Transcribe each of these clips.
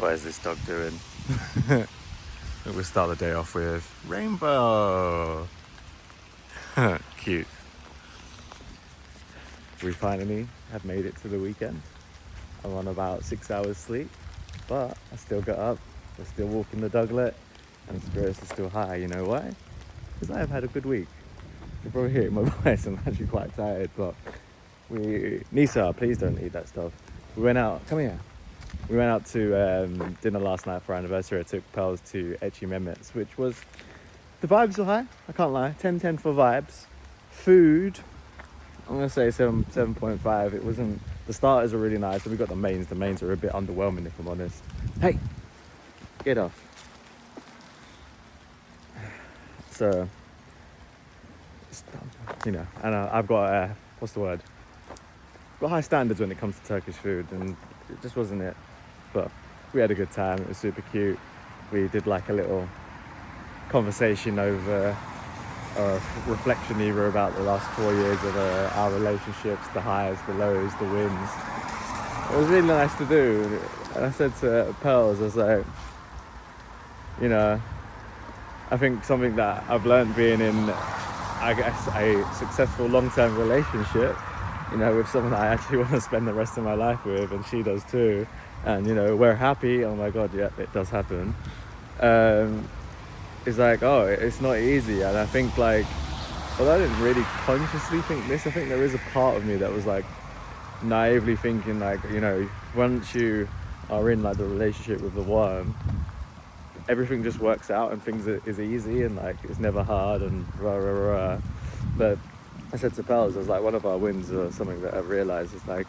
What is this dog doing? We'll start the day off with rainbow. Cute. We finally have made it to the weekend. I'm on about 6 hours sleep, but I still got up. I'm still walking the doglet, and spirits are still high. You know why? Because I have had a good week. You probably hear it in my voice. I'm actually quite tired, but Nisa, please don't eat that stuff. We went out. Come here. We went out to dinner last night for our anniversary. I took Pearls to Etchy Mehmet's, which was, the vibes were high, I can't lie. 10/10 for vibes. Food, I'm going to say 7.5. It wasn't, the starters were really nice, and we got the mains. The mains are a bit underwhelming, if I'm honest. Hey, get off. So, you know, and I've got, what's the word? Got high standards when it comes to Turkish food, and it just wasn't it. But we had a good time. It was super cute. We did like a little conversation over reflection either about the last 4 years of our relationships, the highs, the lows, the wins. It was really nice to do. And I said to Pearls, I was like, you know, I think something that I've learned being in, I guess, a successful long-term relationship, you know, with someone I actually want to spend the rest of my life with, and she does too, and, you know, we're happy. Oh my God, yeah, it does happen. It's like, oh, it's not easy. And I think, like, although I didn't really consciously think this, I think there is a part of me that was like naively thinking, like, you know, once you are in like the relationship with the one, everything just works out and things is easy, and like it's never hard and rah rah rah. But I said to Pals, I was like, one of our wins or something that I've realized is like,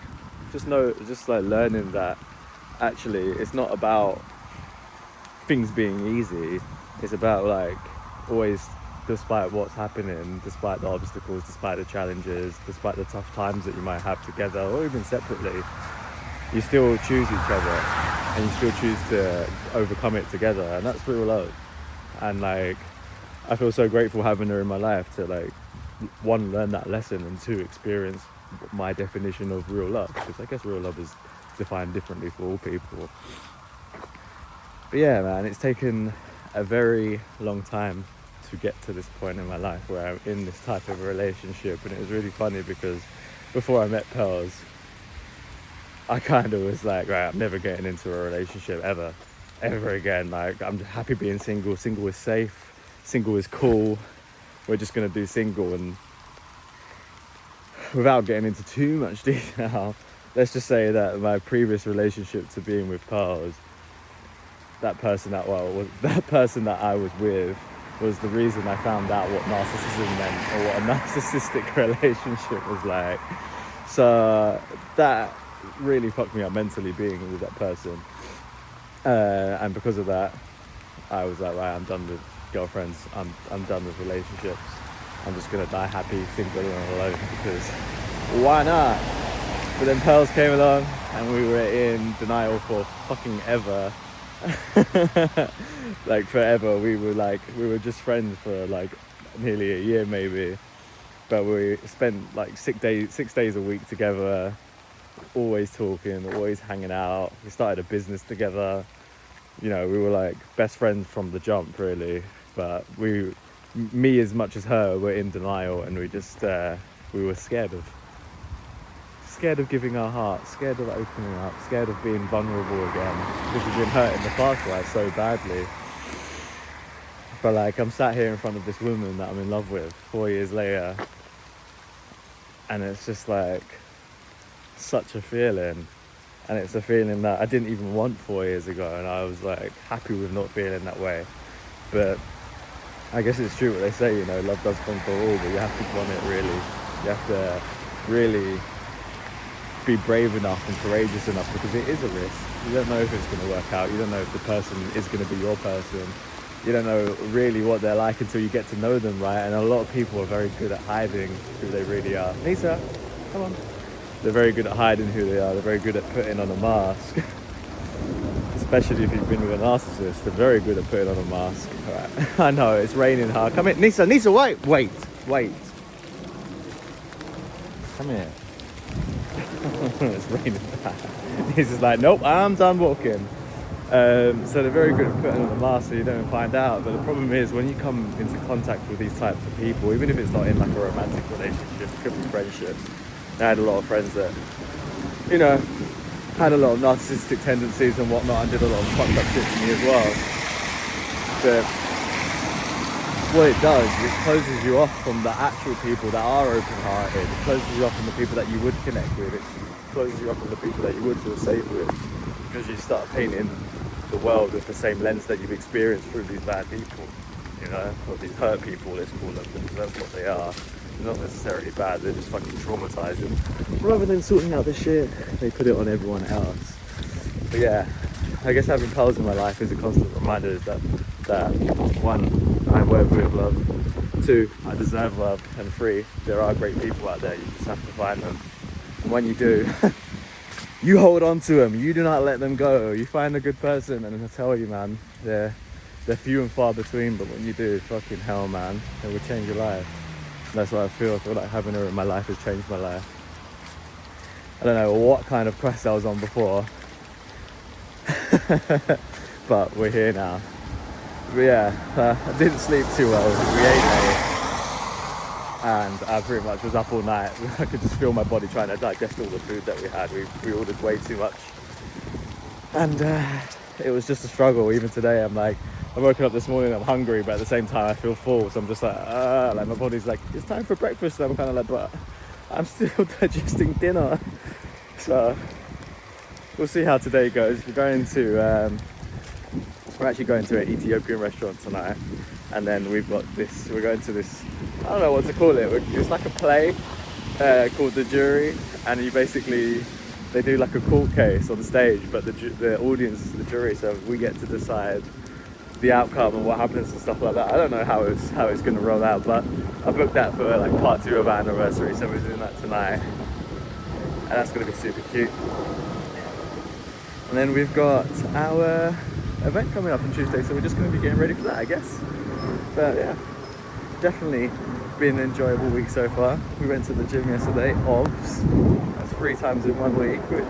just like learning that actually it's not about things being easy. It's about like always, despite what's happening, despite the obstacles, despite the challenges, despite the tough times that you might have together or even separately, you still choose each other and you still choose to overcome it together, and that's real love. And like, I feel so grateful having her in my life to like, one, learn that lesson, and two, experience my definition of real love, because I guess real love is defined differently for all people. But yeah, man, it's taken a very long time to get to this point in my life where I'm in this type of a relationship. And it was really funny because before I met Pearls, I kind of was like, right, I'm never getting into a relationship ever again. Like, I'm happy being single. Single is safe, single is cool, we're just gonna do single. And without getting into too much detail, let's just say that my previous relationship to being with Pearls, that person that I was with was the reason I found out what narcissism meant, or what a narcissistic relationship was like. So that really fucked me up mentally, being with that person. And because of that, I was like, right, I'm done with girlfriends. I'm done with relationships. I'm just gonna die happy, single and alone, because why not? But then Pearls came along, and we were in denial for fucking ever. Like forever. We were just friends for like nearly a year maybe, but we spent like 6 days a week together, always talking, always hanging out. We started a business together, you know. We were like best friends from the jump, really. But me as much as her, were in denial, and we were scared of giving our heart, scared of opening up, scared of being vulnerable again, because we've been hurt in the past, right, so badly. But like, I'm sat here in front of this woman that I'm in love with 4 years later, and it's just like such a feeling. And it's a feeling that I didn't even want 4 years ago, and I was like happy with not feeling that way. But I guess it's true what they say, you know, love does conquer all, but you have to want it, really. You have to really be brave enough and courageous enough, because it is a risk. You don't know if it's going to work out. You don't know if the person is going to be your person. You don't know really what they're like until you get to know them, right? And a lot of people are very good at hiding who they really are. Lisa, come on. They're very good at hiding who they are. They're very good at putting on a mask. Especially if you've been with a narcissist, they're very good at putting on a mask. Right. I know, it's raining hard. Come here, Nisa, wait. Come here. It's raining. He's just like, nope, I'm done walking. So they're very good at putting on the mask so you don't find out. But the problem is when you come into contact with these types of people, even if it's not in like a romantic relationship, it could be friendship. I had a lot of friends that, you know, had a lot of narcissistic tendencies and whatnot, and did a lot of fucked up shit to me as well. But what it does, it closes you off from the actual people that are open-hearted. It closes you off from the people that you would connect with. It closes you off from the people that you would feel safe with, because you start painting the world with the same lens that you've experienced through these bad people, you know, or these hurt people, let's call them, because that's what they are. They're not necessarily bad, they're just fucking traumatized, and rather than sorting out the shit, they put it on everyone else. But yeah, I guess having pals in my life is a constant reminder that one, I'm worthy of love, two, I deserve love, and three, there are great people out there, you just have to find them. And when you do, you hold on to them, you do not let them go. You find a good person, and I tell you, man, they're few and far between, but when you do, fucking hell, man, it will change your life. And that's what I feel like having her in my life has changed my life. I don't know what kind of quest I was on before, but we're here now. But yeah, I didn't sleep too well. We ate late, and I pretty much was up all night. I could just feel my body trying to digest all the food that we had. We ordered way too much, and it was just a struggle. Even today, I'm like, I woke up this morning, I'm hungry, but at the same time I feel full, so I'm just like my body's like, it's time for breakfast, and I'm kind of like, but I'm still digesting dinner. So we'll see how today goes. We're actually going to an Ethiopian restaurant tonight, and then we're going to this, I don't know what to call it, it's like a play called The Jury, and they do like a court case on stage, but the audience is the jury, so we get to decide the outcome and what happens and stuff like that. I don't know how it's going to roll out, but I booked that for like part 2 of our anniversary, so we're doing that tonight, and that's going to be super cute. And then we've got our event coming up on Tuesday, so we're just going to be getting ready for that, I guess. But yeah, definitely been an enjoyable week so far. We went to the gym yesterday, OBS. That's 3 times in 1 week, which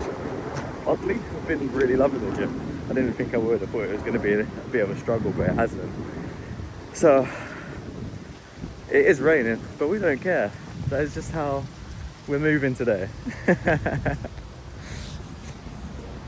oddly I've been really loving the gym. I didn't think I would. I thought it was going to be a bit of a struggle, but it hasn't. So it is raining, but we don't care. That is just how we're moving today.